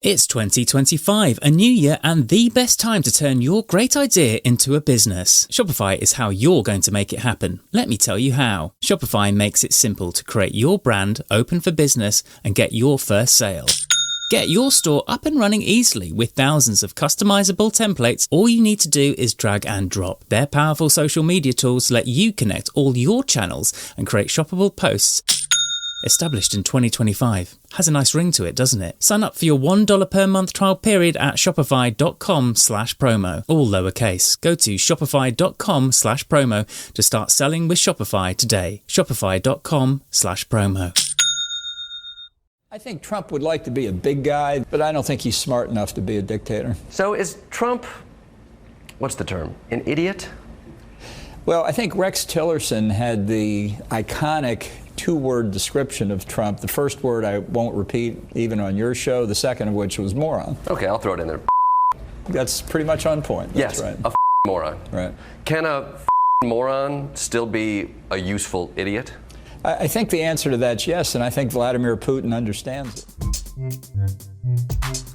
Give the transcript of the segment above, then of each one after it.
It's 2025, a new year and the best time to turn your great idea into a business. Shopify is how you're going to make it happen. Let me tell you how. Shopify makes it simple to create your brand, open for business, and get your first sale. Get your store up and running easily with thousands of customizable templates. All you need to do is drag and drop. Their powerful social media tools let you connect all your channels and create shoppable posts. Established in 2025. Has a nice ring to it, doesn't it? Sign up for your $1 per month trial period at shopify.com/promo. All lowercase. Go to shopify.com/promo to start selling with Shopify today. Shopify.com/promo. I think Trump would like to be a big guy, but I don't think he's smart enough to be a dictator. So is Trump, what's the term, an idiot? Well, I think Rex Tillerson had the iconic two-word description of Trump. The first word I won't repeat even on your show, the second of which was moron. Okay, I'll throw it in there. That's pretty much on point. That's yes, right. A moron. Right. Can a moron still be a useful idiot? I think the answer to that's yes, and I think Vladimir Putin understands it.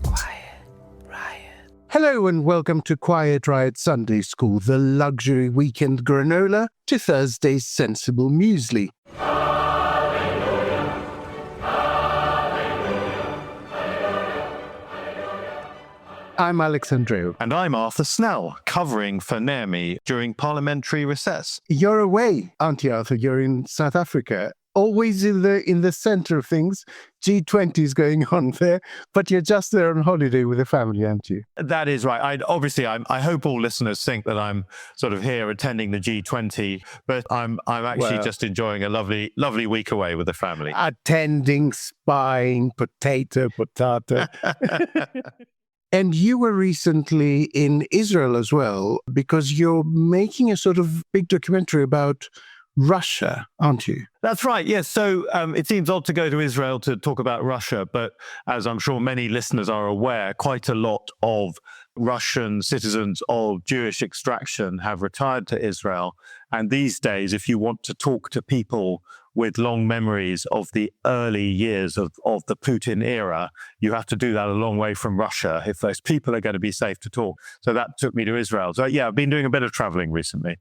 Quiet Riot. Hello and welcome to Quiet Riot Sunday School, the luxury weekend granola to Thursday's sensible muesli. I'm Andreou. And I'm Arthur Snell, covering for Naomi during parliamentary recess. You're away, aren't you, Arthur? You're in South Africa. Always in the centre of things. G20 is going on there, but you're just there on holiday with the family, aren't you? That is right. I hope all listeners think that I'm sort of here attending the G20, but I'm actually just enjoying a lovely week away with the family. Attending, spying, potato. And you were recently in Israel as well, because you're making a sort of big documentary about Russia, aren't you? That's right, yes. So it seems odd to go to Israel to talk about Russia, but as I'm sure many listeners are aware, quite a lot of Russian citizens of Jewish extraction have retired to Israel. And these days, if you want to talk to people with long memories of the early years of the Putin era, you have to do that a long way from Russia if those people are going to be safe to talk. So that took me to Israel. So yeah, I've been doing a bit of traveling recently.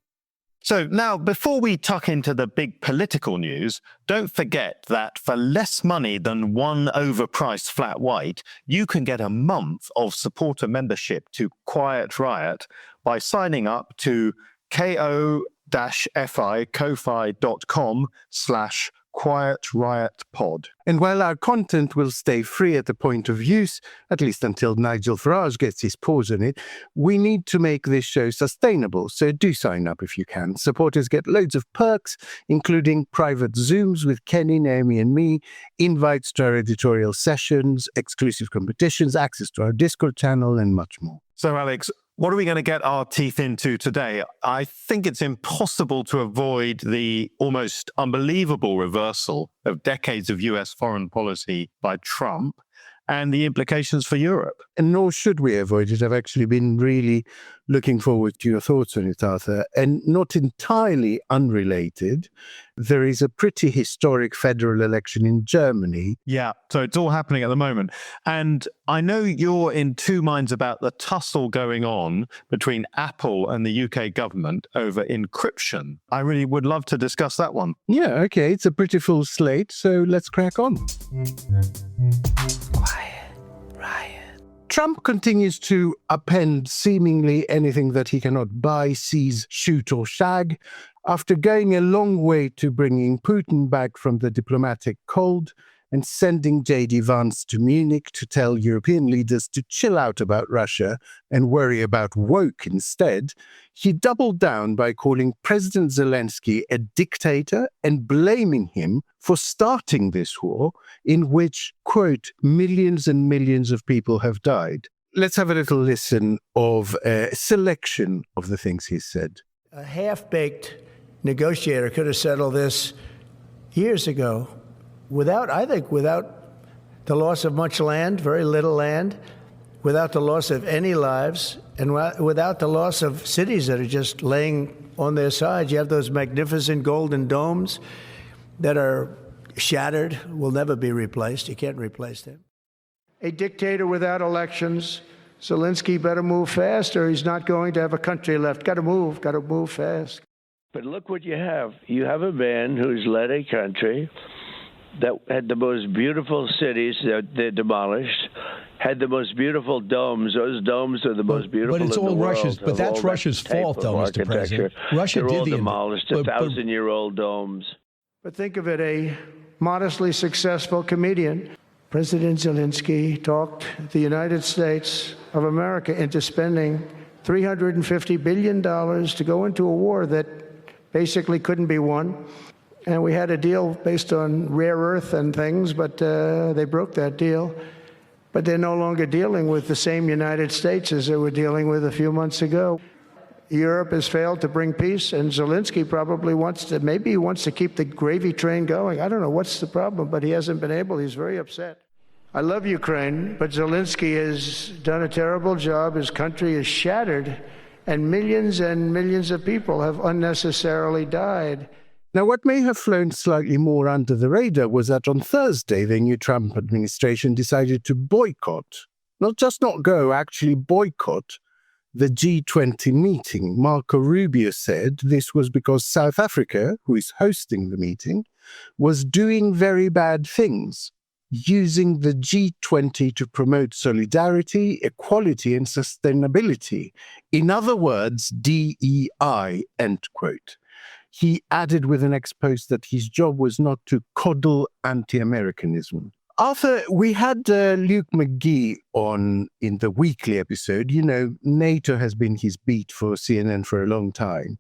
So now, before we tuck into the big political news, don't forget that for less money than one overpriced flat white, you can get a month of supporter membership to Quiet Riot by signing up to ko-fi.com/Quiet Riot Pod. And while our content will stay free at the point of use, at least until Nigel Farage gets his paws on it, we need to make this show sustainable, so do sign up if you can. Supporters get loads of perks, including private Zooms with Kenny, Naomi and me, invites to our editorial sessions, exclusive competitions, access to our Discord channel, and much more. So Alex, what are we going to get our teeth into today? I think it's impossible to avoid the almost unbelievable reversal of decades of US foreign policy by Trump and the implications for Europe. And nor should we avoid it. I've actually been really looking forward to your thoughts on it, Arthur. And not entirely unrelated, there is a pretty historic federal election in Germany. Yeah, so it's all happening at the moment. And I know you're in two minds about the tussle going on between Apple and the UK government over encryption. I really would love to discuss that one. Yeah, okay, it's a pretty full slate, so let's crack on. Quiet Riot. Trump continues to append seemingly anything that he cannot buy, seize, shoot or shag, after going a long way to bringing Putin back from the diplomatic cold and sending J.D. Vance to Munich to tell European leaders to chill out about Russia and worry about woke instead. He doubled down by calling President Zelensky a dictator and blaming him for starting this war in which, quote, millions and millions of people have died. Let's have a little listen of a selection of the things he said. A half-baked negotiator could have settled this years ago without the loss of much land, very little land, without the loss of any lives, and without the loss of cities that are just laying on their sides. You have those magnificent golden domes that are shattered, will never be replaced. You can't replace them. a dictator without elections. Zelensky better move fast, or he's not going to have a country left. Got to move fast. But look what you have. You have a man who's led a country that had the most beautiful cities that they demolished, had the most beautiful domes. Those domes are the most beautiful but it's in all the world. Russia's. But that's Russia's fault, though, Mr. President. Russia They're did all the demolished, 1,000-year-old domes. But think of it, a modestly successful comedian. President Zelensky talked the United States of America into spending $350 billion to go into a war that basically couldn't be won. And we had a deal based on rare earth and things, but they broke that deal. But they're no longer dealing with the same United States as they were dealing with a few months ago. Europe has failed to bring peace, and Zelensky probably wants to keep the gravy train going. I don't know what's the problem, but he hasn't been able. He's very upset. I love Ukraine, but Zelensky has done a terrible job. His country is shattered, and millions of people have unnecessarily died. Now, what may have flown slightly more under the radar was that on Thursday, the new Trump administration decided to boycott, not go, actually boycott the G20 meeting. Marco Rubio said this was because South Africa, who is hosting the meeting, was doing very bad things, using the G20 to promote solidarity, equality, and sustainability. In other words, DEI, end quote. He added with an ex post that his job was not to coddle anti-Americanism. Arthur, we had Luke McGee on in the weekly episode. You know, NATO has been his beat for CNN for a long time.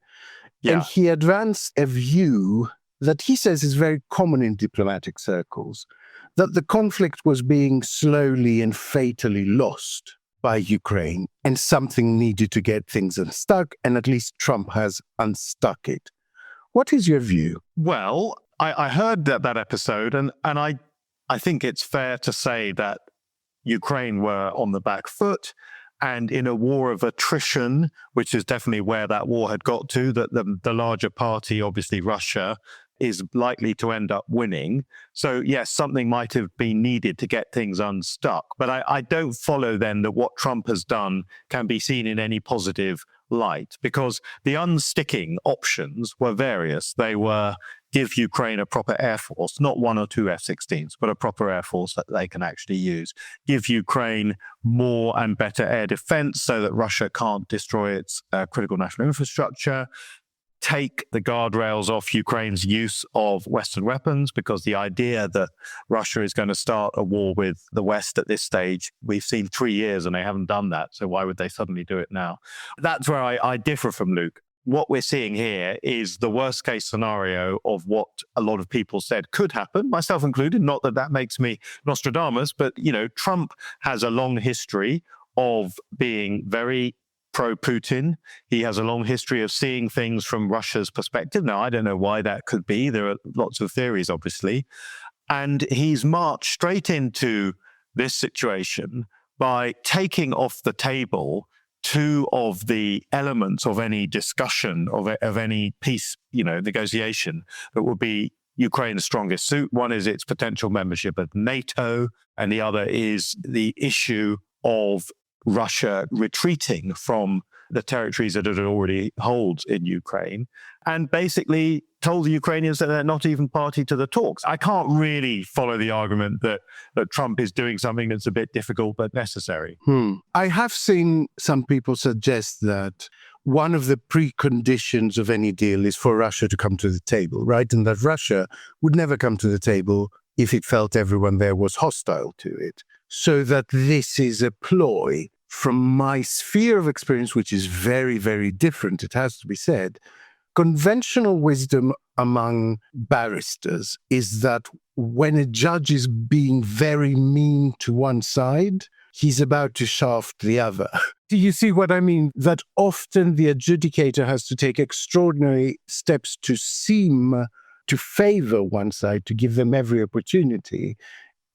Yeah. And he advanced a view that he says is very common in diplomatic circles, that the conflict was being slowly and fatally lost by Ukraine, and something needed to get things unstuck, and at least Trump has unstuck it. What is your view? Well, I heard that episode, and I think it's fair to say that Ukraine were on the back foot, and in a war of attrition, which is definitely where that war had got to, that the larger party, obviously Russia, is likely to end up winning. So yes, something might have been needed to get things unstuck. But I don't follow then that what Trump has done can be seen in any positive light, because the unsticking options were various. They were give Ukraine a proper air force, not one or two F-16s, but a proper air force that they can actually use. Give Ukraine more and better air defense so that Russia can't destroy its critical national infrastructure. Take the guardrails off Ukraine's use of Western weapons, because the idea that Russia is going to start a war with the West at this stage, we've seen 3 years and they haven't done that. So why would they suddenly do it now? That's where I differ from Luke. What we're seeing here is the worst case scenario of what a lot of people said could happen, myself included. Not that makes me Nostradamus, but, you know, Trump has a long history of being very pro-Putin. He has a long history of seeing things from Russia's perspective. Now, I don't know why that could be. There are lots of theories, obviously. And he's marched straight into this situation by taking off the table two of the elements of any discussion, of any peace, negotiation that would be Ukraine's strongest suit. One is its potential membership of NATO, and the other is the issue of Russia retreating from the territories that it already holds in Ukraine, and basically told the Ukrainians that they're not even party to the talks. I can't really follow the argument that Trump is doing something that's a bit difficult but necessary. I have seen some people suggest that one of the preconditions of any deal is for Russia to come to the table, right? And that Russia would never come to the table if it felt everyone there was hostile to it. So that this is a ploy. From my sphere of experience, which is very, very different, it has to be said, conventional wisdom among barristers is that when a judge is being very mean to one side, he's about to shaft the other. Do you see what I mean? That often the adjudicator has to take extraordinary steps to seem to favor one side, to give them every opportunity,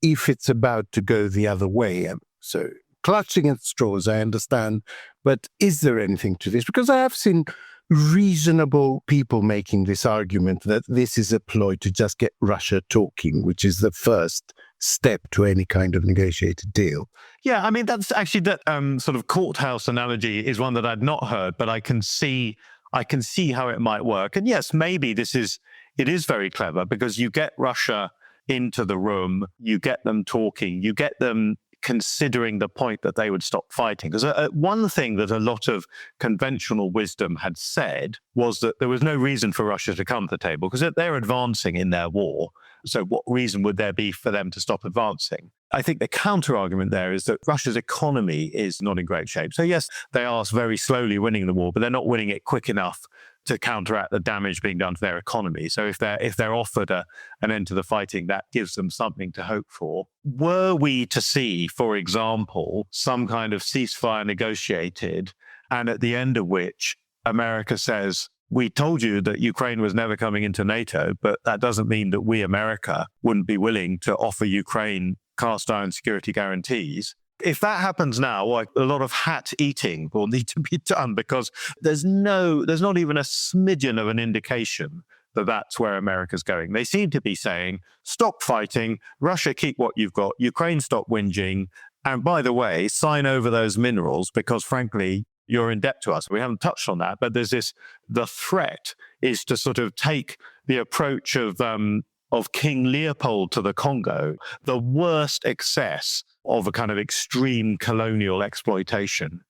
if it's about to go the other way. So clutching at straws, I understand, but is there anything to this? Because I have seen reasonable people making this argument that this is a ploy to just get Russia talking, which is the first step to any kind of negotiated deal. Yeah, I mean, that's actually that sort of courthouse analogy is one that I'd not heard, but I can see how it might work. And yes, maybe it is very clever because you get Russia into the room, you get them talking, you get them considering the point that they would stop fighting. Because one thing that a lot of conventional wisdom had said was that there was no reason for Russia to come to the table because they're advancing in their war. So what reason would there be for them to stop advancing? I think the counter-argument there is that Russia's economy is not in great shape. So yes, they are very slowly winning the war, but they're not winning it quick enough to counteract the damage being done to their economy. So if they're offered an end to the fighting, that gives them something to hope for. Were we to see, for example, some kind of ceasefire negotiated, and at the end of which America says, we told you that Ukraine was never coming into NATO, but that doesn't mean that we, America, wouldn't be willing to offer Ukraine cast iron security guarantees. If that happens now, a lot of hat eating will need to be done because there's not even a smidgen of an indication that that's where America's going. They seem to be saying, stop fighting, Russia, keep what you've got, Ukraine, stop whinging, and by the way, sign over those minerals because frankly, you're in debt to us. We haven't touched on that, but the threat is to sort of take the approach of King Leopold to the Congo, the worst excess of a kind of extreme colonial exploitation,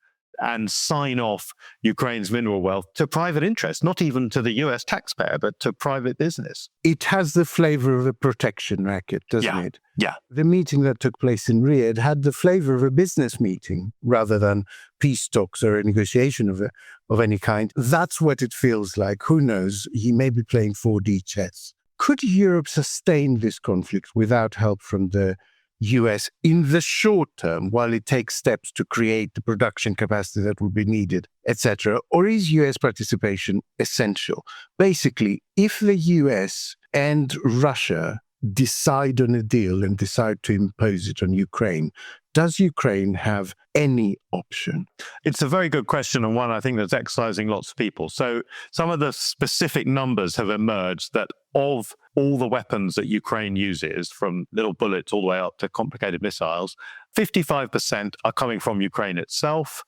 and sign off Ukraine's mineral wealth to private interests, not even to the US taxpayer, but to private business. It has the flavor of a protection racket, doesn't it? Yeah. The meeting that took place in Riyadh had the flavor of a business meeting rather than peace talks or a negotiation of any kind. That's what it feels like. Who knows? He may be playing 4D chess. Could Europe sustain this conflict without help from the US in the short term while it takes steps to create the production capacity that will be needed, etc.? Or is US participation essential? Basically, if the US and Russia decide on a deal and decide to impose it on Ukraine, does Ukraine have any option? It's a very good question, and one I think that's exercising lots of people. So some of the specific numbers have emerged that of all the weapons that Ukraine uses, from little bullets all the way up to complicated missiles, 55% are coming from Ukraine itself,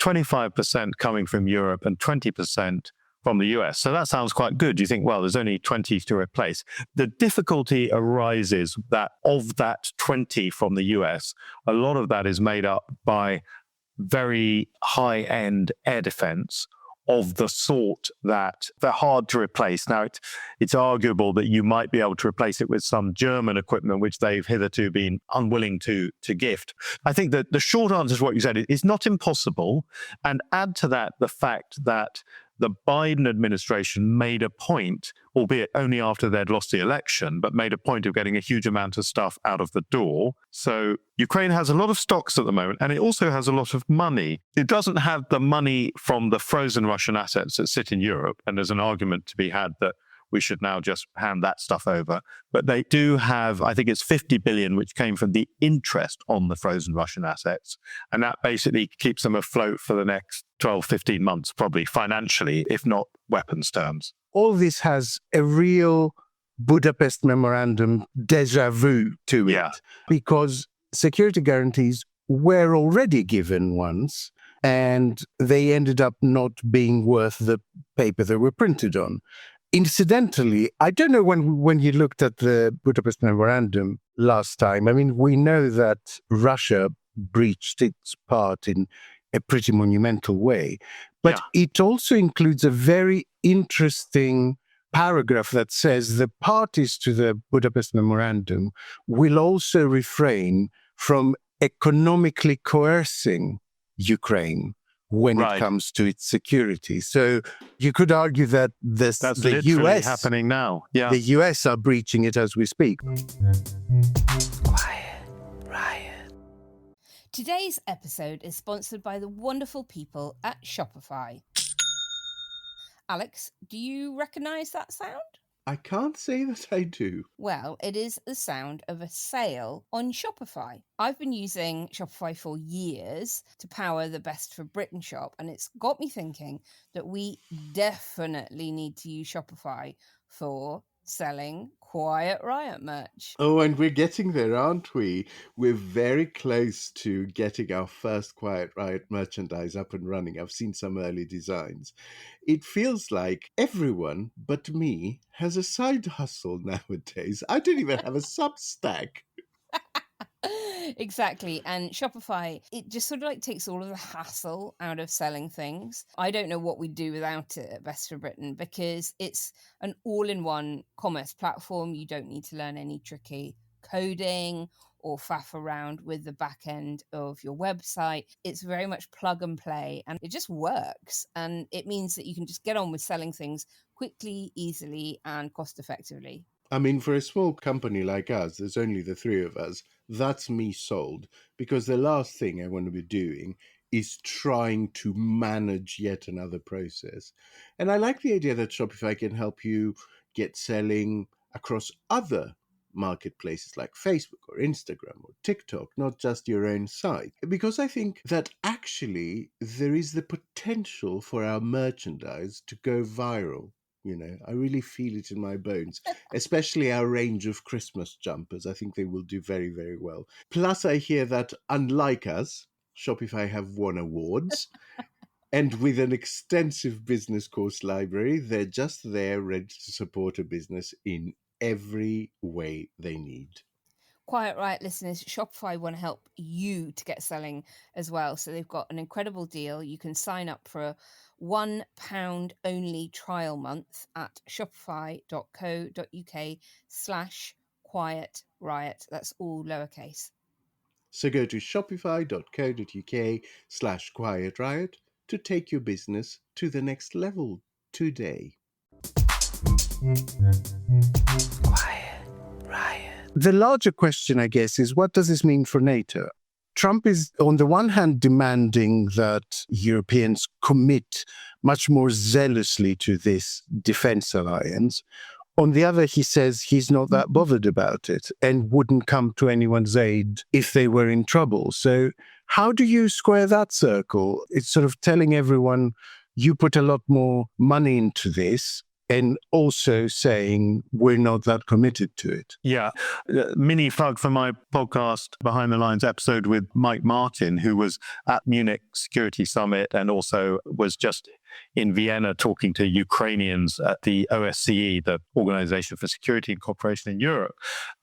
25% coming from Europe, and 20% from the US. So that sounds quite good. You think, well, there's only 20 to replace. The difficulty arises that of that 20 from the US, a lot of that is made up by very high-end air defense of the sort that they're hard to replace. Now, it's arguable that you might be able to replace it with some German equipment, which they've hitherto been unwilling to gift. I think that the short answer to what you said is not impossible. And add to that the fact that the Biden administration made a point, albeit only after they'd lost the election, but made a point of getting a huge amount of stuff out of the door. So Ukraine has a lot of stocks at the moment, and it also has a lot of money. It doesn't have the money from the frozen Russian assets that sit in Europe, and there's an argument to be had that we should now just hand that stuff over. But they do have, I think it's 50 billion, which came from the interest on the frozen Russian assets. And that basically keeps them afloat for the next 12, 15 months, probably financially, if not weapons terms. All this has a real Budapest Memorandum déjà vu to it, because security guarantees were already given once, and they ended up not being worth the paper they were printed on. Incidentally, I don't know when you looked at the Budapest Memorandum last time. I mean, we know that Russia breached its part in a pretty monumental way, but it also includes a very interesting paragraph that says the parties to the Budapest Memorandum will also refrain from economically coercing Ukraine when it comes to its security. So you could argue that that's the literally US happening now. Yeah. The US are breaching it as we speak. Quiet Riot. Today's episode is sponsored by the wonderful people at Shopify. Alex, do you recognise that sound? I can't say that I do. Well, it is the sound of a sale on Shopify. I've been using Shopify for years to power the Best for Britain shop, and it's got me thinking that we definitely need to use Shopify for selling Quiet Riot merch. Oh, and we're getting there, aren't we? We're very close to getting our first Quiet Riot merchandise up and running. I've seen some early designs. It feels like everyone but me has a side hustle nowadays. I don't even have a Substack. Exactly. And Shopify, it just sort of like takes all of the hassle out of selling things. I don't know what we'd do without it at Best for Britain, because it's an all-in-one commerce platform. You don't need to learn any tricky coding or faff around with the back end of your website. It's very much plug and play, and it just works. And it means that you can just get on with selling things quickly, easily, and cost effectively. I mean, for a small company like us, there's only the three of us. That's me sold, because the last thing I want to be doing is trying to manage yet another process. And I like the idea that Shopify can help you get selling across other marketplaces like Facebook or Instagram or TikTok, not just your own site. Because I think that actually there is the potential for our merchandise to go viral. You know, I really feel it in my bones, especially our range of Christmas jumpers. I think they will do very, very well. Plus, I hear that, unlike us, Shopify have won awards. And with an extensive business course library, they're just there ready to support a business in every way they need. Quiet Riot listeners, Shopify want to help you to get selling as well. So they've got an incredible deal. You can sign up for a £1 only trial month at shopify.co.uk/Quiet Riot. That's all lowercase. So go to shopify.co.uk/Quiet Riot to take your business to the next level today. Quiet Riot. The larger question, I guess, is what does this mean for NATO? Trump is, on the one hand, demanding that Europeans commit much more zealously to this defense alliance. On the other, he says he's not that bothered about it and wouldn't come to anyone's aid if they were in trouble. So how do you square that circle? It's sort of telling everyone you put a lot more money into this, and also saying we're not that committed to it. Yeah. Mini plug for my podcast, Behind the Lines episode with Mike Martin, who was at Munich Security Summit and also was just in Vienna talking to Ukrainians at the OSCE, the Organization for Security and Cooperation in Europe.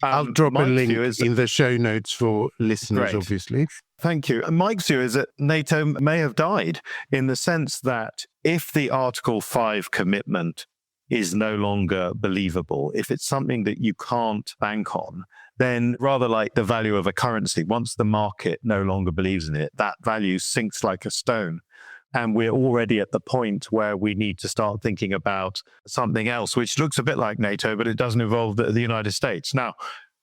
I'll drop a link in the show notes for listeners, Great. Obviously. Thank you. Mike's view is that NATO may have died in the sense that if the Article 5 commitment is no longer believable, if it's something that you can't bank on, then rather like the value of a currency, once the market no longer believes in it, that value sinks like a stone. And we're already at the point where we need to start thinking about something else, which looks a bit like NATO, but it doesn't involve the United States. Now,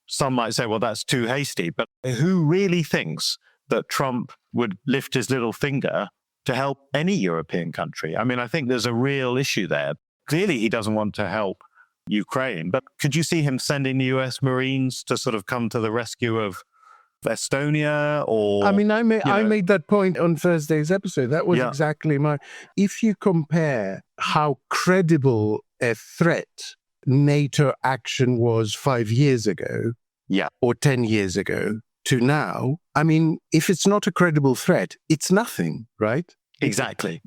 some might say, well, that's too hasty, but who really thinks that Trump would lift his little finger to help any European country? I mean, I think there's a real issue there. Clearly, he doesn't want to help Ukraine, but could you see him sending the US Marines to sort of come to the rescue of Estonia? Or I mean, I made that point on Thursday's episode. That was exactly my... If you compare how credible a threat NATO action was 5 years ago, or 10 years ago, to now, I mean, if it's not a credible threat, it's nothing, right? Exactly.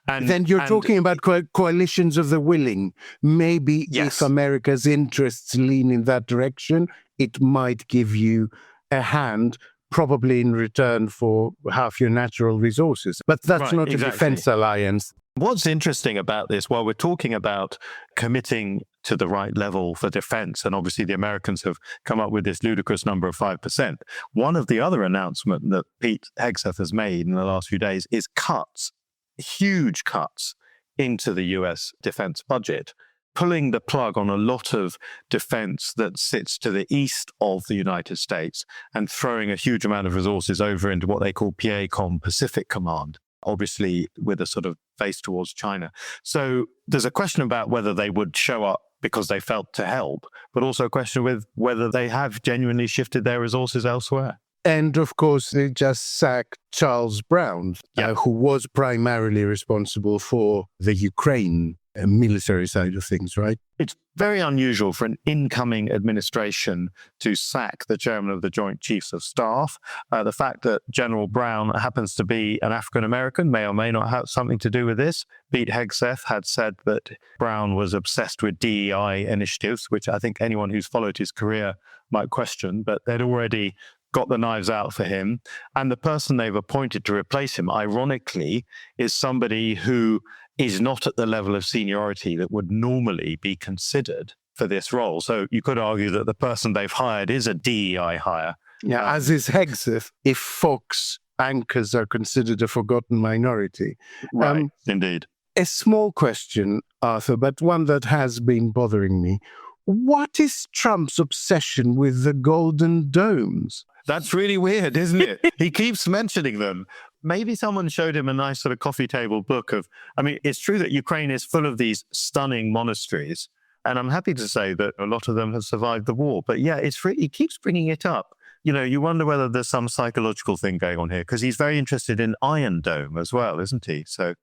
And then you're talking about coalitions of the willing. Maybe if America's interests lean in that direction, it might give you a hand, probably in return for half your natural resources. But that's not a defense alliance. What's interesting about this, while we're talking about committing to the right level for defense, and obviously the Americans have come up with this ludicrous number of 5%, one of the other announcements that Pete Hegseth has made in the last few days is cuts, huge cuts into the US defense budget, pulling the plug on a lot of defense that sits to the east of the United States and throwing a huge amount of resources over into what they call PACOM, Pacific Command, obviously with a sort of face towards China. So there's a question about whether they would show up because they felt to help, but also a question with whether they have genuinely shifted their resources elsewhere. And of course, they just sacked Charles Brown, who was primarily responsible for the Ukraine military side of things, right? It's very unusual for an incoming administration to sack the chairman of the Joint Chiefs of Staff. The fact that General Brown happens to be an African-American may or may not have something to do with this. Pete Hegseth had said that Brown was obsessed with DEI initiatives, which I think anyone who's followed his career might question, but they'd already got the knives out for him. And the person they've appointed to replace him, ironically, is somebody who is not at the level of seniority that would normally be considered for this role. So you could argue that the person they've hired is a DEI hire. Yeah, as is Hegseth, if Fox anchors are considered a forgotten minority. Right, indeed. A small question, Arthur, but one that has been bothering me. What is Trump's obsession with the Golden Domes? That's really weird, isn't it? He keeps mentioning them. Maybe someone showed him a nice sort of coffee table book of, I mean, it's true that Ukraine is full of these stunning monasteries. And I'm happy to say that a lot of them have survived the war. But yeah, he keeps bringing it up. You know, you wonder whether there's some psychological thing going on here, because he's very interested in Iron Dome as well, isn't he? So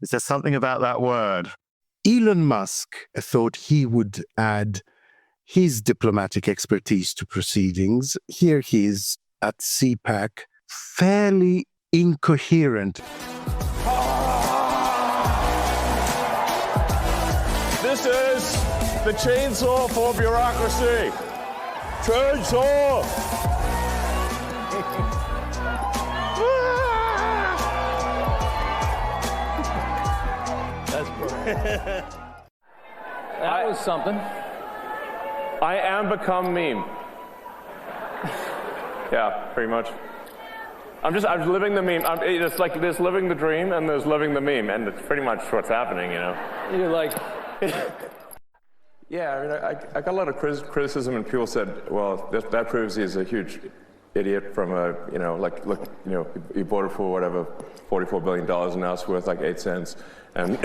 is there something about that word? Elon Musk thought he would add his diplomatic expertise to proceedings. Here he is at CPAC, fairly incoherent. This is the chainsaw for bureaucracy. Chainsaw! That's perfect. That was something. I am become meme. Yeah, pretty much. I'm living the meme. It's like there's living the dream and there's living the meme, and it's pretty much what's happening, you know. You're like, yeah. I mean, I got a lot of criticism, and people said, "Well, that proves he's a huge idiot." From like, look, he voted for whatever, $44 billion, and now it's worth like 8 cents. And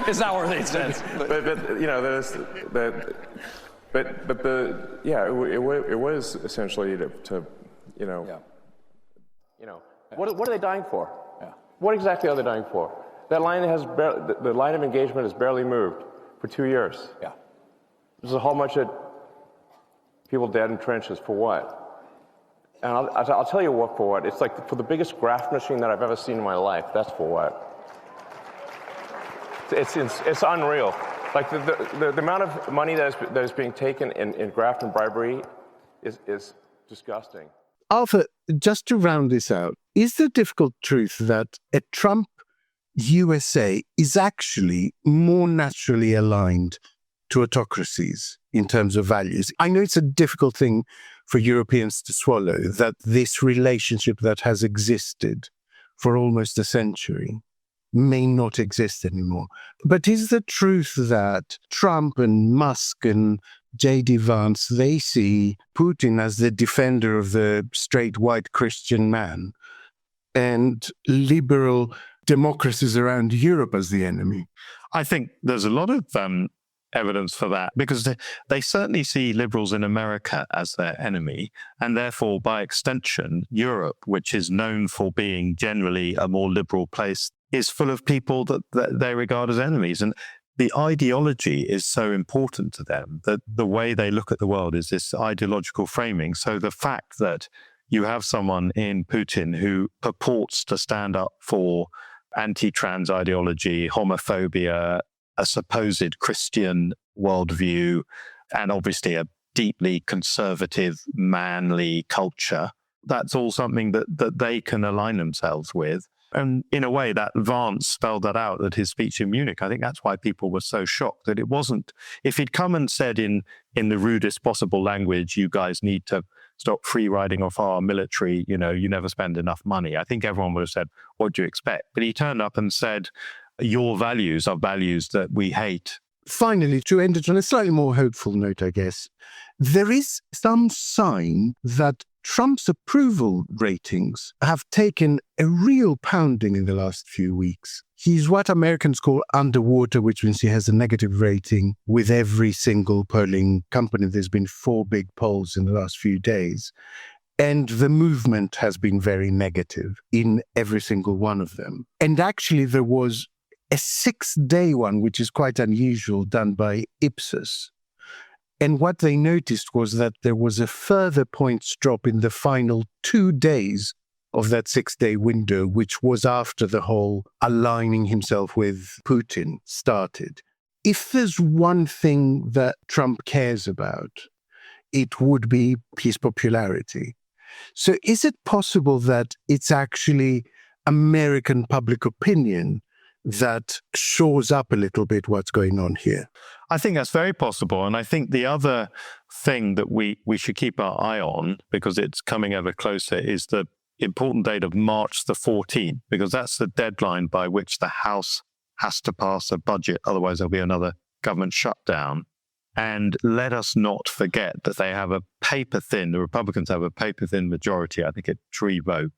it's not worth 8 cents. But there's the. But it was essentially to what are they dying for? Yeah. What exactly are they dying for? That line the line of engagement has barely moved for 2 years. Yeah. There's a whole bunch of people dead in trenches for what? And I'll tell you what for what. It's like for the biggest graft machine that I've ever seen in my life. That's for what. It's unreal. Like the amount of money that is being taken in graft and bribery is disgusting. Arthur, just to round this out, is the difficult truth that a Trump USA is actually more naturally aligned to autocracies in terms of values? I know it's a difficult thing for Europeans to swallow, that this relationship that has existed for almost a century may not exist anymore. But is the truth that Trump and Musk and J.D. Vance, they see Putin as the defender of the straight white Christian man and liberal democracies around Europe as the enemy? I think there's a lot of evidence for that, because they certainly see liberals in America as their enemy, and therefore, by extension, Europe, which is known for being generally a more liberal place, is full of people that they regard as enemies. And the ideology is so important to them that the way they look at the world is this ideological framing. So the fact that you have someone in Putin who purports to stand up for anti-trans ideology, homophobia, a supposed Christian worldview, and obviously a deeply conservative, manly culture, that's all something that they can align themselves with. And in a way, that Vance spelled that out at his speech in Munich. I think that's why people were so shocked that it wasn't, if he'd come and said in the rudest possible language, you guys need to stop free riding off our military, you never spend enough money, I think everyone would have said, what do you expect? But he turned up and said, your values are values that we hate. Finally, to end it on a slightly more hopeful note, I guess, there is some sign that Trump's approval ratings have taken a real pounding in the last few weeks. He's what Americans call underwater, which means he has a negative rating with every single polling company. There's been 4 big polls in the last few days. And the movement has been very negative in every single one of them. And actually, there was a 6-day one, which is quite unusual, done by Ipsos. And what they noticed was that there was a further points drop in the final 2 days of that 6-day window, which was after the whole aligning himself with Putin started. If there's one thing that Trump cares about, it would be his popularity. So is it possible that it's actually American public opinion that shores up a little bit what's going on here? I think that's very possible. And I think the other thing that we should keep our eye on, because it's coming ever closer, is the important date of March the 14th, because that's the deadline by which the House has to pass a budget. Otherwise, there'll be another government shutdown. And let us not forget that they have a paper-thin, the Republicans have a paper-thin majority, I think, at 3 votes.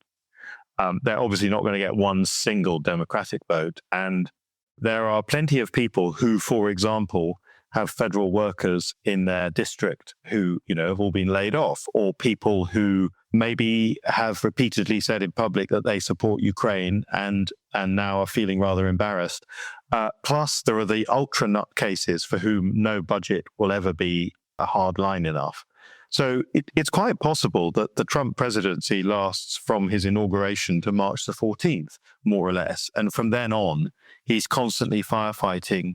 They're obviously not going to get one single Democratic vote. And there are plenty of people who, for example, have federal workers in their district who, have all been laid off, or people who maybe have repeatedly said in public that they support Ukraine and now are feeling rather embarrassed. Plus, there are the ultra nutcases for whom no budget will ever be a hard line enough. So it's quite possible that the Trump presidency lasts from his inauguration to March the 14th, more or less. And from then on, he's constantly firefighting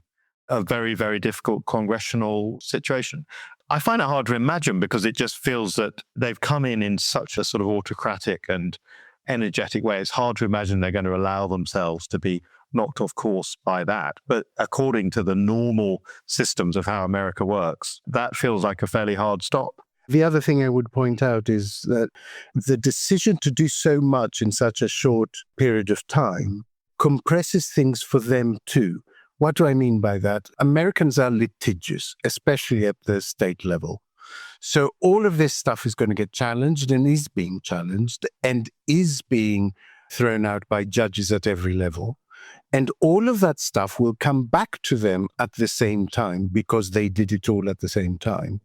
a very, very difficult congressional situation. I find it hard to imagine because it just feels that they've come in such a sort of autocratic and energetic way. It's hard to imagine they're going to allow themselves to be knocked off course by that. But according to the normal systems of how America works, that feels like a fairly hard stop. The other thing I would point out is that the decision to do so much in such a short period of time compresses things for them too. What do I mean by that? Americans are litigious, especially at the state level. So all of this stuff is going to get challenged and is being challenged and is being thrown out by judges at every level. And all of that stuff will come back to them at the same time because they did it all at the same time.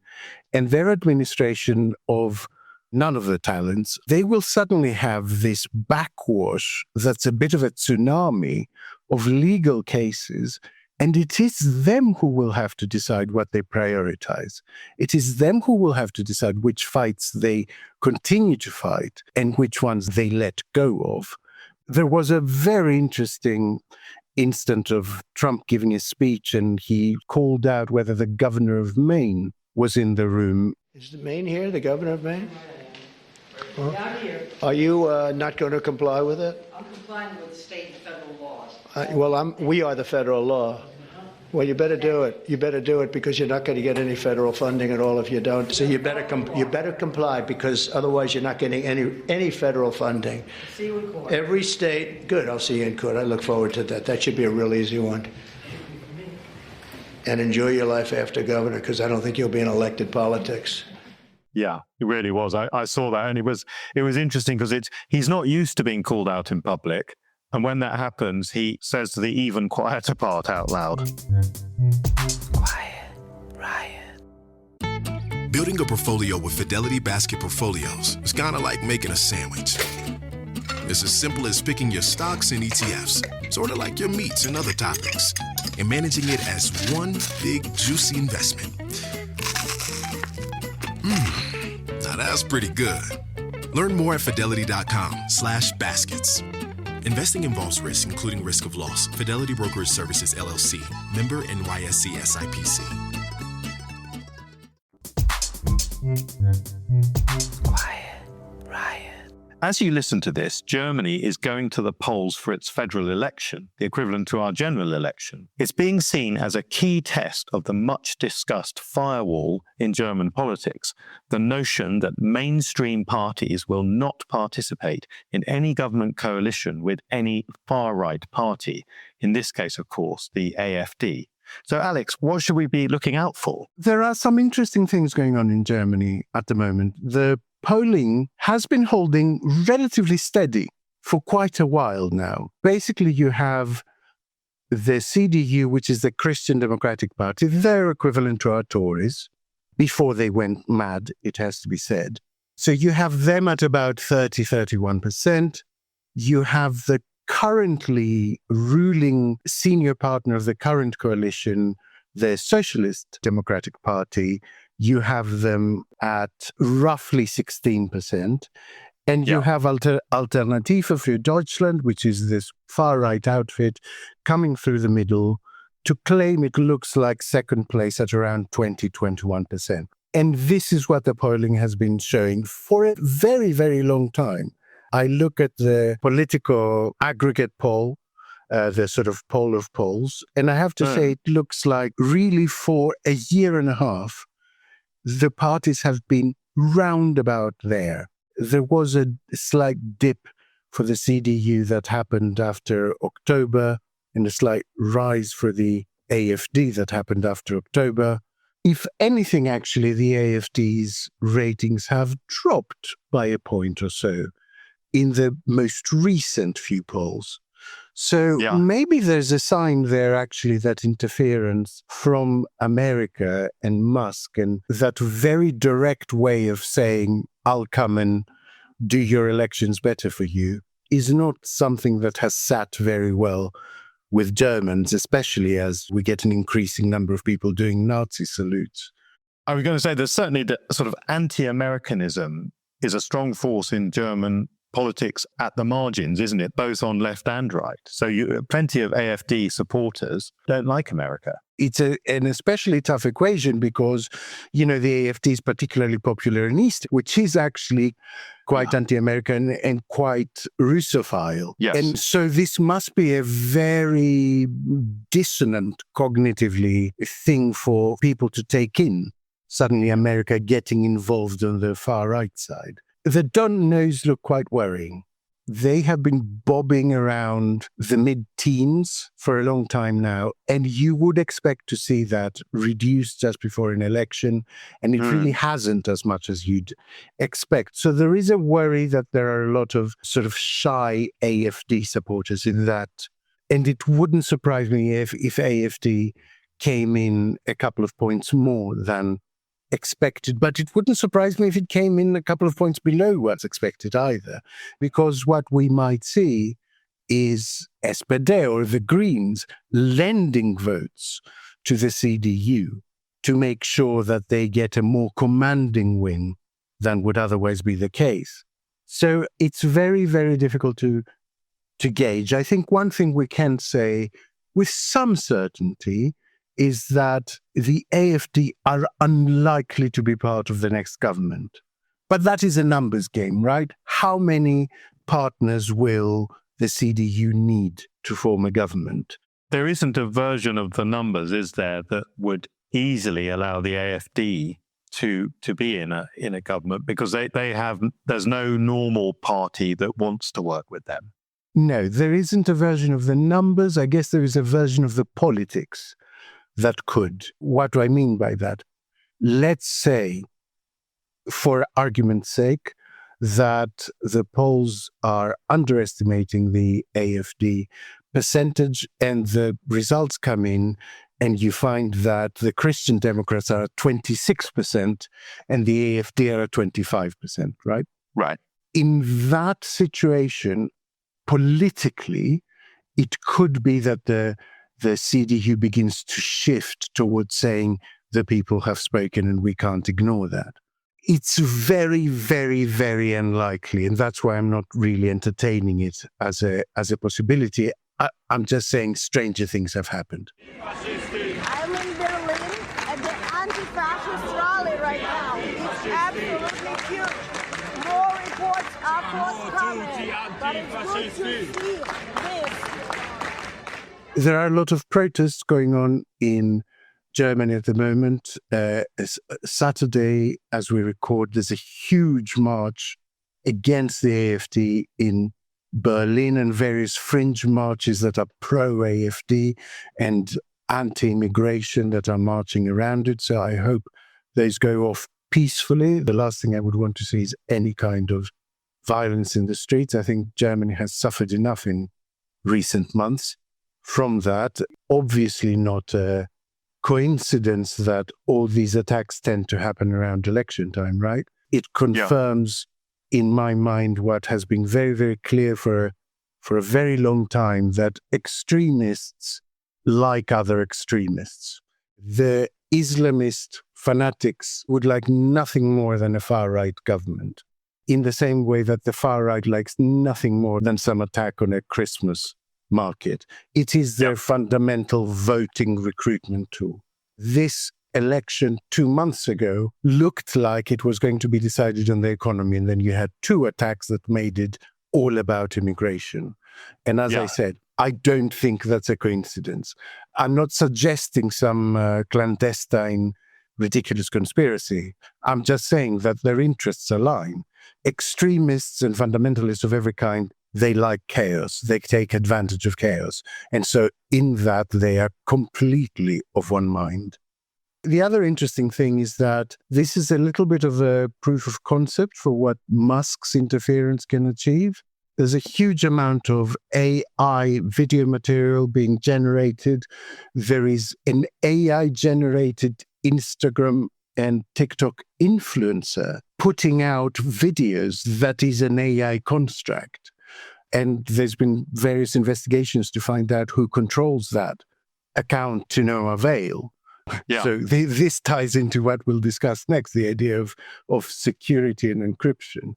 And their administration of none of the talents, they will suddenly have this backwash that's a bit of a tsunami of legal cases. And it is them who will have to decide what they prioritize. It is them who will have to decide which fights they continue to fight and which ones they let go of. There was a very interesting instant of Trump giving a speech, and he called out whether the governor of Maine was in the room. Is Maine here, the governor of Maine? Well, I'm here. Are you not going to comply with it? I'm complying with state and federal laws. We are the federal law. Well, you better do it. You better do it because you're not going to get any federal funding at all if you don't. So you better comply because otherwise you're not getting any federal funding. See you in court. Every state, good. I'll see you in court. I look forward to that. That should be a real easy one. And enjoy your life after governor because I don't think you'll be in elected politics. Yeah, it really was. I saw that, and it was interesting because he's not used to being called out in public. And when that happens, he says the even quieter part out loud. Quiet riot. Building a portfolio with Fidelity Basket Portfolios is kind of like making a sandwich. It's as simple as picking your stocks and ETFs, sort of like your meats and other toppings, and managing it as one big, juicy investment. Now that's pretty good. Learn more at fidelity.com/baskets. Investing involves risk, including risk of loss. Fidelity Brokerage Services, LLC. Member NYSE SIPC. Quiet riot. As you listen to this, Germany is going to the polls for its federal election, the equivalent to our general election. It's being seen as a key test of the much-discussed firewall in German politics, the notion that mainstream parties will not participate in any government coalition with any far-right party, in this case, of course, the AfD. So, Alex, what should we be looking out for? There are some interesting things going on in Germany at the moment. The polling has been holding relatively steady for quite a while now. Basically, you have the CDU, which is the Christian Democratic Party, their equivalent to our Tories, before they went mad, it has to be said. So you have them at about 31%. You have the currently ruling senior partner of the current coalition, the Socialist Democratic Party, you have them at roughly 16%. And you have Alternative für Deutschland, which is this far-right outfit coming through the middle to claim it looks like second place at around 20-21%. And this is what the polling has been showing for a very, very long time. I look at the political aggregate poll, the sort of poll of polls, and I have to say it looks like really for a year and a half, the parties have been roundabout there. There was a slight dip for the CDU that happened after October and a slight rise for the AfD that happened after October. If anything, actually, the AfD's ratings have dropped by a point or so in the most recent few polls. So maybe there's a sign there, actually, that interference from America and Musk and that very direct way of saying, I'll come and do your elections better for you, is not something that has sat very well with Germans, especially as we get an increasing number of people doing Nazi salutes. I was going to say there's certainly the sort of anti-Americanism is a strong force in German politics at the margins, isn't it? Both on left and right. So plenty of AfD supporters don't like America. It's an especially tough equation because, the AfD is particularly popular in East, which is actually quite anti-American and quite Russophile. Yes. And so this must be a very dissonant cognitively thing for people to take in. Suddenly America getting involved on the far right side. The don't-knows look quite worrying. They have been bobbing around the mid-teens for a long time now, and you would expect to see that reduced just before an election, and it really hasn't as much as you'd expect. So there is a worry that there are a lot of sort of shy AfD supporters in that, and it wouldn't surprise me if AfD came in a couple of points more than expected, but it wouldn't surprise me if it came in a couple of points below what's expected either, because what we might see is SPD or the Greens lending votes to the CDU to make sure that they get a more commanding win than would otherwise be the case. So it's very, very difficult to gauge. I think one thing we can say with some certainty is that the AfD are unlikely to be part of the next government. But that is a numbers game, right? How many partners will the CDU need to form a government? There isn't a version of the numbers, is there, that would easily allow the AfD to be in a government, because there's no normal party that wants to work with them. No, there isn't a version of the numbers. I guess there is a version of the politics that could. What do I mean by that? Let's say, for argument's sake, that the polls are underestimating the AfD percentage and the results come in and you find that the Christian Democrats are at 26% and the AfD are at 25%, right? Right. In that situation, politically, it could be that the CDU begins to shift towards saying the people have spoken and we can't ignore that. It's very, very, very unlikely, and that's why I'm not really entertaining it as a possibility. I'm just saying stranger things have happened. I'm in Berlin at the anti-fascist rally right now. It's absolutely huge. More reports are forthcoming, but it's good to see this. There are a lot of protests going on in Germany at the moment. Saturday, as we record, there's a huge march against the AfD in Berlin and various fringe marches that are pro-AfD and anti-immigration that are marching around it. So I hope those go off peacefully. The last thing I would want to see is any kind of violence in the streets. I think Germany has suffered enough in recent months from that. Obviously not a coincidence that all these attacks tend to happen around election time, right? It confirms in my mind what has been very, very clear for for a very long time that extremists like other extremists. The Islamist fanatics would like nothing more than a far-right government, in the same way that the far-right likes nothing more than some attack on a Christmas market. It is their fundamental voting recruitment tool. This election 2 months ago looked like it was going to be decided on the economy, and then you had two attacks that made it all about immigration. And as I said, I don't think that's a coincidence. I'm not suggesting some clandestine, ridiculous conspiracy. I'm just saying that their interests align. Extremists and fundamentalists of every kind, they like chaos. They take advantage of chaos. And so in that, they are completely of one mind. The other interesting thing is that this is a little bit of a proof of concept for what Musk's interference can achieve. There's a huge amount of AI video material being generated. There is an AI-generated Instagram and TikTok influencer putting out videos that is an AI construct. And there's been various investigations to find out who controls that account to no avail. Yeah. So this ties into what we'll discuss next, the idea of security and encryption.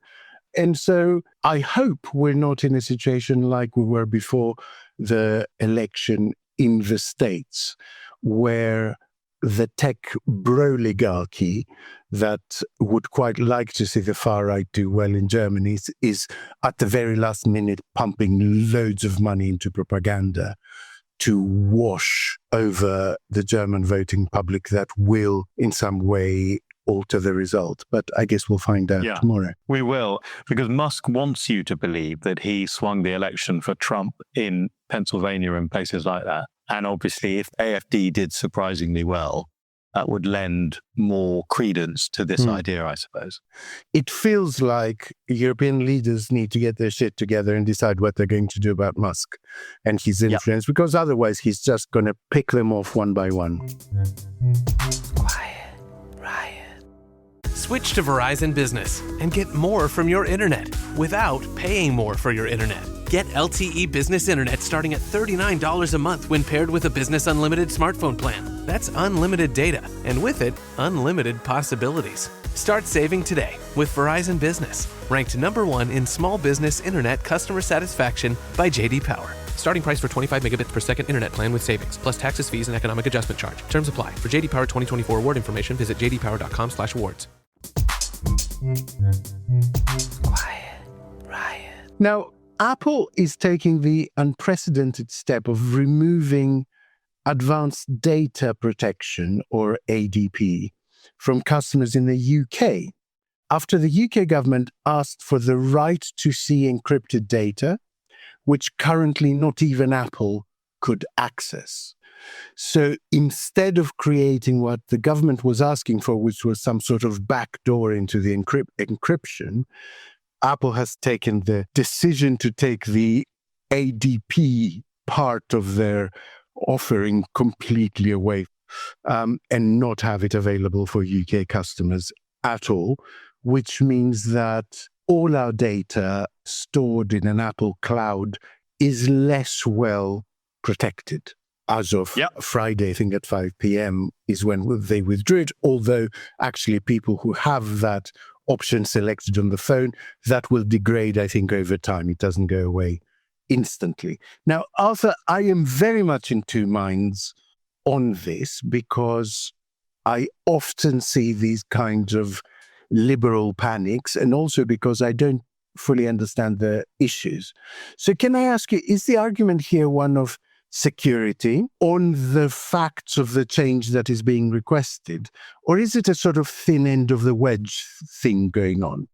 And so I hope we're not in a situation like we were before the election in the States, where the tech broligarchy that would quite like to see the far right do well in Germany is at the very last minute pumping loads of money into propaganda to wash over the German voting public that will in some way alter the result. But I guess we'll find out tomorrow. We will, because Musk wants you to believe that he swung the election for Trump in Pennsylvania and places like that. And obviously, if AfD did surprisingly well, that would lend more credence to this idea, I suppose. It feels like European leaders need to get their shit together and decide what they're going to do about Musk and his influence, because otherwise he's just going to pick them off one by one. Quiet Riot. Switch to Verizon Business and get more from your internet without paying more for your internet. Get LTE Business Internet starting at $39 a month when paired with a Business Unlimited smartphone plan. That's unlimited data, and with it, unlimited possibilities. Start saving today with Verizon Business, ranked #1 in small business internet customer satisfaction by J.D. Power. Starting price for 25 megabits per second internet plan with savings, plus taxes, fees, and economic adjustment charge. Terms apply. For J.D. Power 2024 award information, visit jdpower.com/awards. Quiet Riot. Now, Apple is taking the unprecedented step of removing Advanced Data Protection, or ADP, from customers in the UK, after the UK government asked for the right to see encrypted data, which currently not even Apple could access. So instead of creating what the government was asking for, which was some sort of backdoor into the encryption, Apple has taken the decision to take the ADP part of their offering completely away and not have it available for UK customers at all, which means that all our data stored in an Apple cloud is less well protected. As of Friday, I think at 5 p.m. is when they withdrew it, although actually people who have that option selected on the phone, that will degrade, I think, over time. It doesn't go away instantly. Now, Arthur, I am very much in two minds on this because I often see these kinds of liberal panics, and also because I don't fully understand the issues. So can I ask you, is the argument here one of security on the facts of the change that is being requested, or is it a sort of thin end of the wedge thing going on?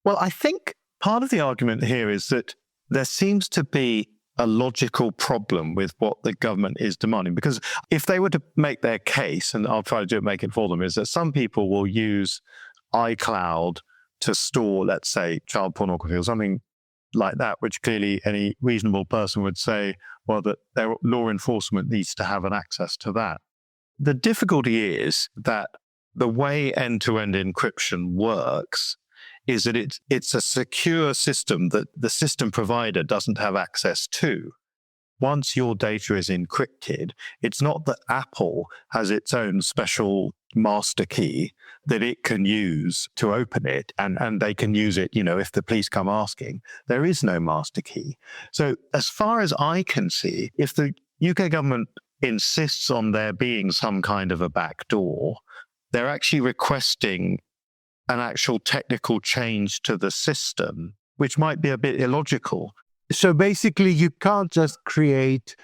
Well, I think part of the argument here is that there seems to be a logical problem with what the government is demanding, because if they were to make their case, and I'll try to make it for them, is that some people will use iCloud to store, let's say, child pornography or something like that, which clearly any reasonable person would say, well, that their law enforcement needs to have an access to that. The difficulty is that the way end-to-end encryption works is that it's a secure system that the system provider doesn't have access to. Once your data is encrypted, it's not that Apple has its own special master key that it can use to open it, and they can use it, if the police come asking. There is no master key. So as far as I can see, if the UK government insists on there being some kind of a backdoor, they're actually requesting an actual technical change to the system, which might be a bit illogical. So basically, you can't just create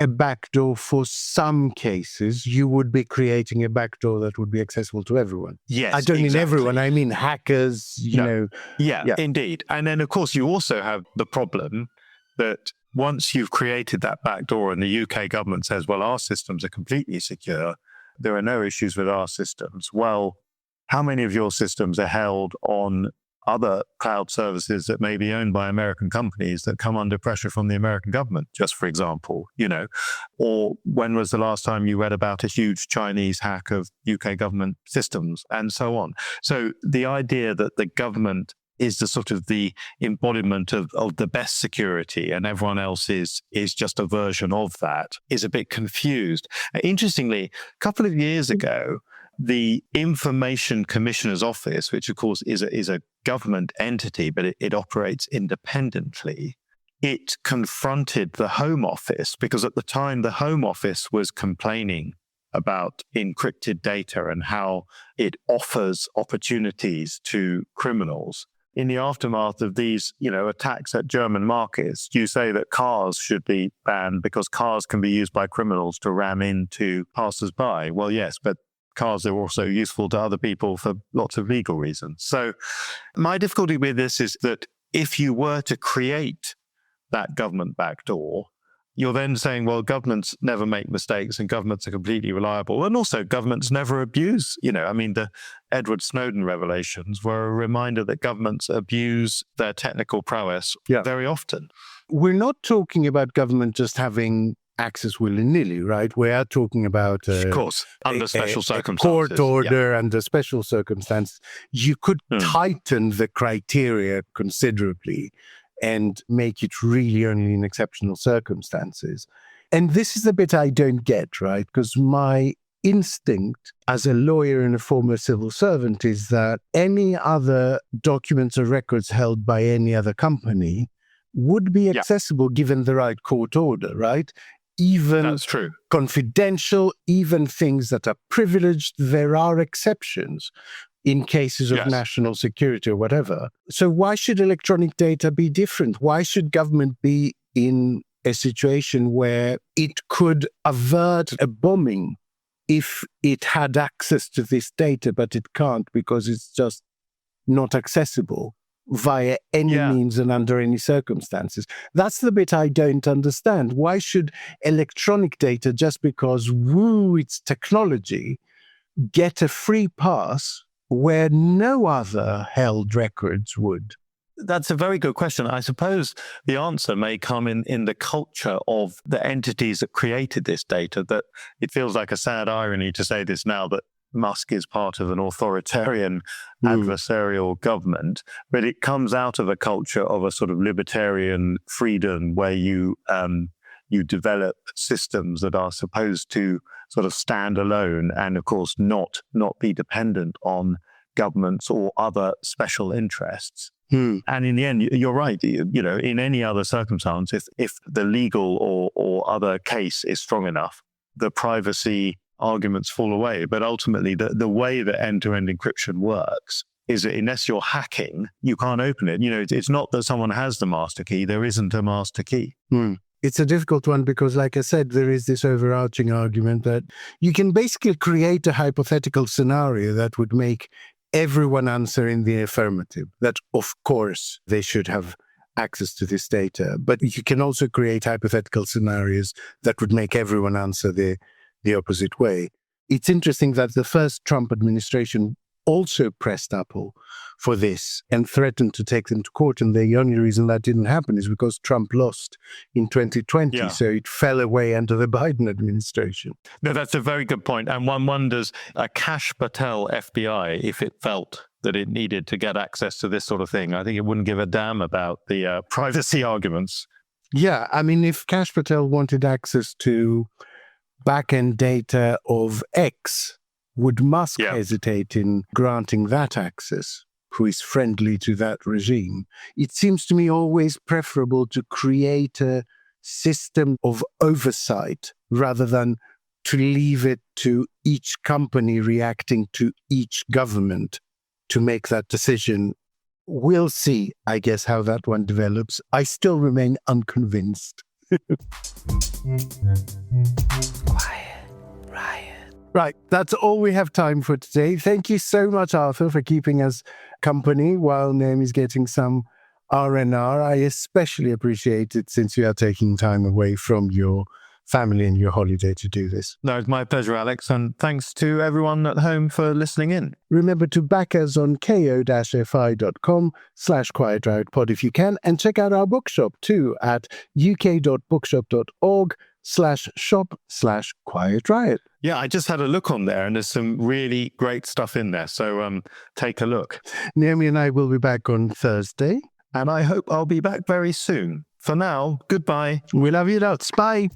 a backdoor for some cases. You would be creating a backdoor that would be accessible to everyone. Yes, I don't mean exactly. everyone. I mean hackers, Yeah, indeed. And then, of course, you also have the problem that once you've created that backdoor and the UK government says, well, our systems are completely secure, there are no issues with our systems. Well, how many of your systems are held on other cloud services that may be owned by American companies that come under pressure from the American government, just for example, or when was the last time you read about a huge Chinese hack of UK government systems, and so on. So the idea that the government is the sort of the embodiment of the best security and everyone else is just a version of that is a bit confused. Interestingly, a couple of years ago, the Information Commissioner's Office, which of course is a government entity, but it operates independently, it confronted the Home Office because at the time the Home Office was complaining about encrypted data and how it offers opportunities to criminals. In the aftermath of these, attacks at German markets, you say that cars should be banned because cars can be used by criminals to ram into passers-by. Well, yes, but cars are also useful to other people for lots of legal reasons. So my difficulty with this is that if you were to create that government backdoor, you're then saying, well, governments never make mistakes and governments are completely reliable. And also governments never abuse, the Edward Snowden revelations were a reminder that governments abuse their technical prowess very often. We're not talking about government just having access willy-nilly, right? We are talking about of course, under special circumstances. Court order under special circumstances. You could tighten the criteria considerably and make it really only in exceptional circumstances. And this is the bit I don't get, right? Because my instinct as a lawyer and a former civil servant is that any other documents or records held by any other company would be accessible given the right court order, right? Even that's true. Confidential, even things that are privileged, there are exceptions in cases of national security or whatever. So why should electronic data be different? Why should government be in a situation where it could avert a bombing if it had access to this data, but it can't because it's just not accessible via any means and under any circumstances? That's the bit I don't understand. Why should electronic data, just because, it's technology, get a free pass where no other held records would? That's a very good question. I suppose the answer may come in the culture of the entities that created this data, that it feels like a sad irony to say this now, that Musk is part of an authoritarian adversarial government, but it comes out of a culture of a sort of libertarian freedom where you develop systems that are supposed to sort of stand alone and, of course, not be dependent on governments or other special interests. And in the end, you're right, in any other circumstance, if the legal or other case is strong enough, the privacy arguments fall away. But ultimately, the way that end-to-end encryption works is that unless you're hacking, you can't open it. It's not that someone has the master key. There isn't a master key. It's a difficult one because, like I said, there is this overarching argument that you can basically create a hypothetical scenario that would make everyone answer in the affirmative, that of course they should have access to this data. But you can also create hypothetical scenarios that would make everyone answer the opposite way. It's interesting that the first Trump administration also pressed Apple for this and threatened to take them to court. And the only reason that didn't happen is because Trump lost in 2020. Yeah. So it fell away under the Biden administration. No, that's a very good point. And one wonders, a Kash Patel FBI, if it felt that it needed to get access to this sort of thing, I think it wouldn't give a damn about the privacy arguments. Yeah, I mean, if Kash Patel wanted access to back-end data of X, would Musk hesitate in granting that access, who is friendly to that regime? It seems to me always preferable to create a system of oversight rather than to leave it to each company reacting to each government to make that decision. We'll see, I guess, how that one develops. I still remain unconvinced. Quiet Riot. Right, that's all we have time for today. Thank you so much, Arthur, for keeping us company while Naomi's getting some R&R. I especially appreciate it since you are taking time away from your family and your holiday to do this. No, it's my pleasure, Alex, and thanks to everyone at home for listening in. Remember to back us on ko-fi.com/QuietRiotPod if you can, and check out our bookshop too at uk.bookshop.org/shop/QuietRiot. Yeah, I just had a look on there and there's some really great stuff in there, so take a look. Naomi and I will be back on Thursday. And I hope I'll be back very soon. For now, goodbye. We love you lots. Bye.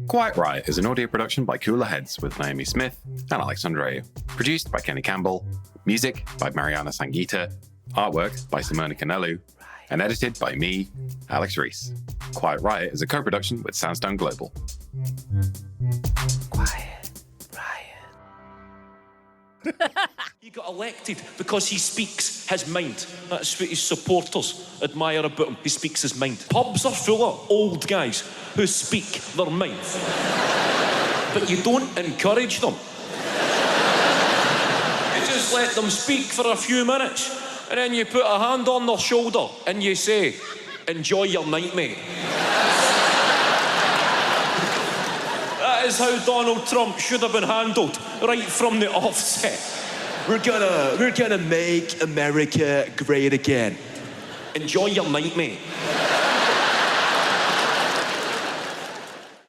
Quiet Riot is an audio production by Cooler Heads with Naomi Smith and Alex Andreou. Produced by Kenny Campbell. Music by Mariana Sangeeta. Artwork by Simona Canelu. And edited by me, Alex Reese. Quiet Riot is a co-production with Soundstone Global. Quiet. He got elected because he speaks his mind. That's what his supporters admire about him. He speaks his mind. Pubs are full of old guys who speak their mind. But you don't encourage them. You just let them speak for a few minutes, and then you put a hand on their shoulder and you say, "Enjoy your night, mate." That is how Donald Trump should have been handled right from the offset. We're gonna make America great again. Enjoy your night, mate.